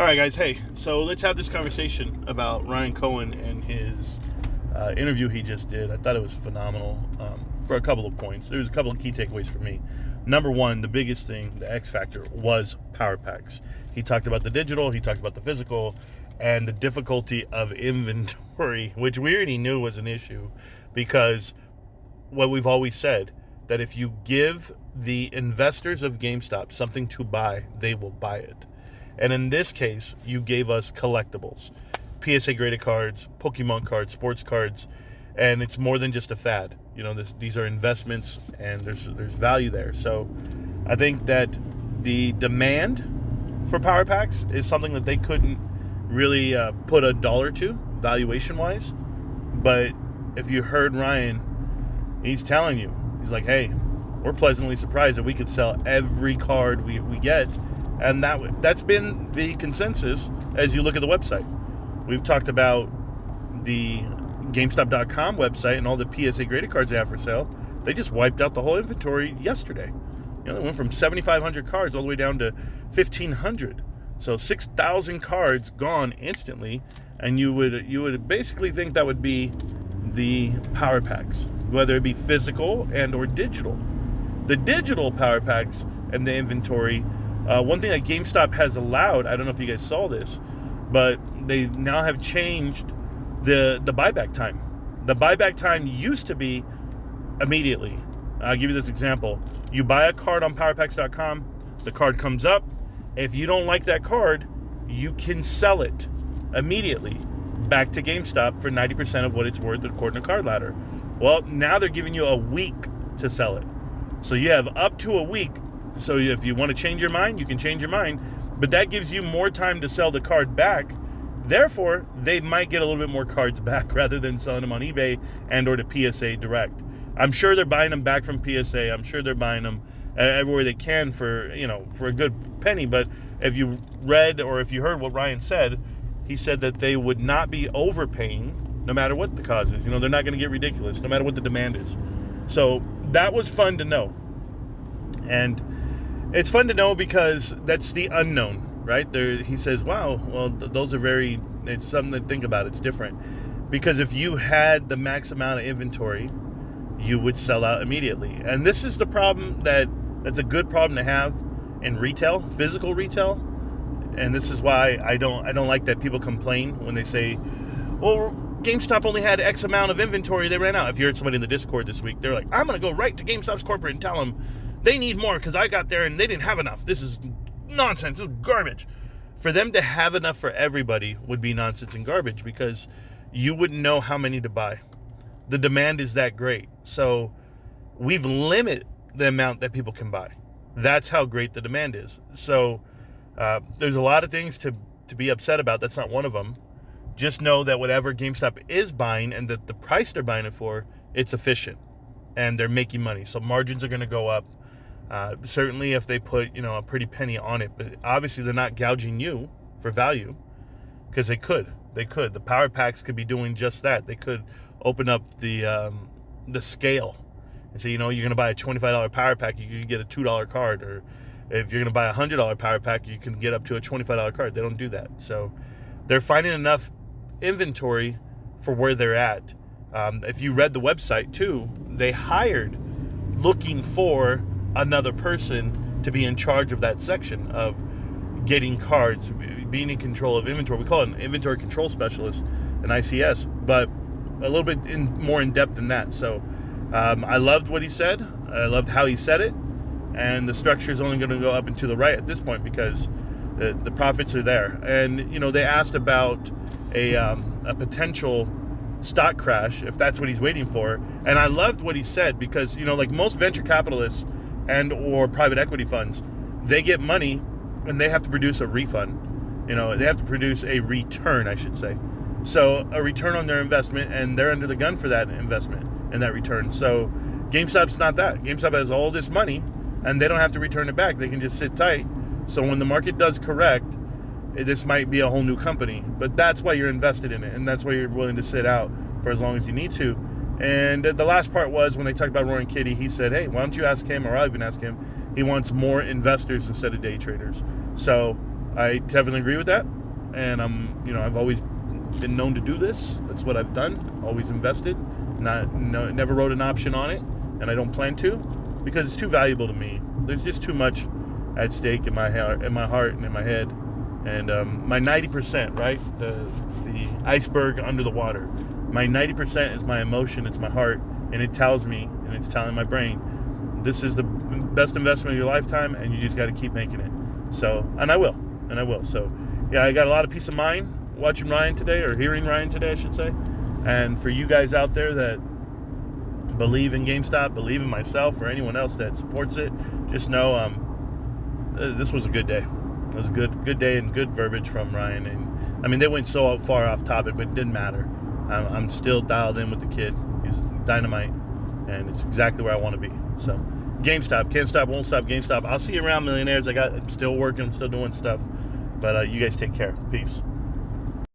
All right, guys. Hey, so let's have this conversation about Ryan Cohen and his interview he just did. I thought it was phenomenal for a couple of points. There's a couple of key takeaways for me. Number one, the biggest thing, the X factor, was power packs. He talked about the digital, he talked about the physical, and the difficulty of inventory, which we already knew was an issue because what we've always said, that if you give the investors of GameStop something to buy, they will buy it. And in this case, you gave us collectibles, PSA graded cards, Pokemon cards, sports cards, and it's more than just a fad. You know, these are investments, and there's value there. So I think that the demand for power packs is something that they couldn't really put a dollar to valuation-wise. But if you heard Ryan, he's telling you, he's like, hey, we're pleasantly surprised that we could sell every card we get. And that's been the consensus as you look at the website. We've talked about the GameStop.com website and all the PSA graded cards they have for sale. They just wiped out the whole inventory yesterday. You know, they went from 7,500 cards all the way down to 1,500. So 6,000 cards gone instantly. And you would basically think that would be the power packs, whether it be physical and or digital. The digital power packs and the inventory. One thing that GameStop has allowed, I don't know if you guys saw this, but they now have changed the buyback time. The buyback time used to be immediately. I'll give you this example. You buy a card on powerpacks.com, the card comes up. If you don't like that card, you can sell it immediately back to GameStop for 90% of what it's worth according to Card Ladder. Well, now they're giving you a week to sell it. So you have up to a week. So if you want to change your mind, you can change your mind. But that gives you more time to sell the card back. Therefore, they might get a little bit more cards back rather than selling them on eBay and or to PSA Direct. I'm sure they're buying them back from PSA. I'm sure they're buying them everywhere they can for a good penny. But if you read or if you heard what Ryan said, he said that they would not be overpaying no matter what the cause is. They're not going to get ridiculous no matter what the demand is. So that was fun to know. And it's fun to know because that's the unknown, right? He says, wow, well, those are it's something to think about. It's different. Because if you had the max amount of inventory, you would sell out immediately. And this is the problem that's a good problem to have in retail, physical retail. And this is why I don't like that people complain when they say, well, GameStop only had X amount of inventory, they ran out. If you heard somebody in the Discord this week, they're like, I'm going to go right to GameStop's corporate and tell them they need more because I got there and they didn't have enough. This is nonsense. This is garbage. For them to have enough for everybody would be nonsense and garbage because you wouldn't know how many to buy. The demand is that great. So we've limited the amount that people can buy. That's how great the demand is. So there's a lot of things to be upset about. That's not one of them. Just know that whatever GameStop is buying and that the price they're buying it for, it's efficient and they're making money. So margins are going to go up. Certainly if they put, a pretty penny on it, but obviously they're not gouging you for value because they could. The power packs could be doing just that. They could open up the scale and say, you're going to buy a $25 power pack, you could get a $2 card, or if you're going to buy a $100 power pack, you can get up to a $25 card. They don't do that. So they're finding enough inventory for where they're at. If you read the website too, they hired looking for another person to be in charge of that section of getting cards, being in control of inventory. We call it an inventory control specialist, an ICS, but a little bit more in depth than that. So I loved what he said. I loved how he said it. And the structure is only going to go up and to the right at this point because the profits are there. And, they asked about a potential stock crash, if that's what he's waiting for. And I loved what he said because, like most venture capitalists and or private equity funds, they get money and they have to produce a refund. They have to produce a return, I should say. So a return on their investment, and they're under the gun for that investment and that return. So GameStop's not that. GameStop has all this money and they don't have to return it back. They can just sit tight. So when the market does correct, this might be a whole new company, but that's why you're invested in it, and that's why you're willing to sit out for as long as you need to. And the last part was when they talked about Roaring Kitty, he said, hey, why don't you ask him, or I'll even ask him, he wants more investors instead of day traders. So I definitely agree with that, and I've always been known to do this. That's what I've done. Always invested. Never wrote an option on it, and I don't plan to, because it's too valuable to me. There's just too much at stake in my heart, and in my head, and my 90%, right? The iceberg under the water. My 90% is my emotion. It's my heart, and it tells me, and it's telling my brain, this is the best investment of your lifetime, and you just got to keep making it. So, and I will. So, yeah, I got a lot of peace of mind watching Ryan today, or hearing Ryan today, I should say. And for you guys out there that believe in GameStop, believe in myself, or anyone else that supports it, just know this was a good day. It was a good day and good verbiage from Ryan. And I mean, they went so far off topic, but it didn't matter. I'm still dialed in with the kid. He's dynamite, and it's exactly where I want to be. So, GameStop, can't stop, won't stop. GameStop. I'll see you around, millionaires. I'm still working, I'm still doing stuff. But you guys take care. Peace.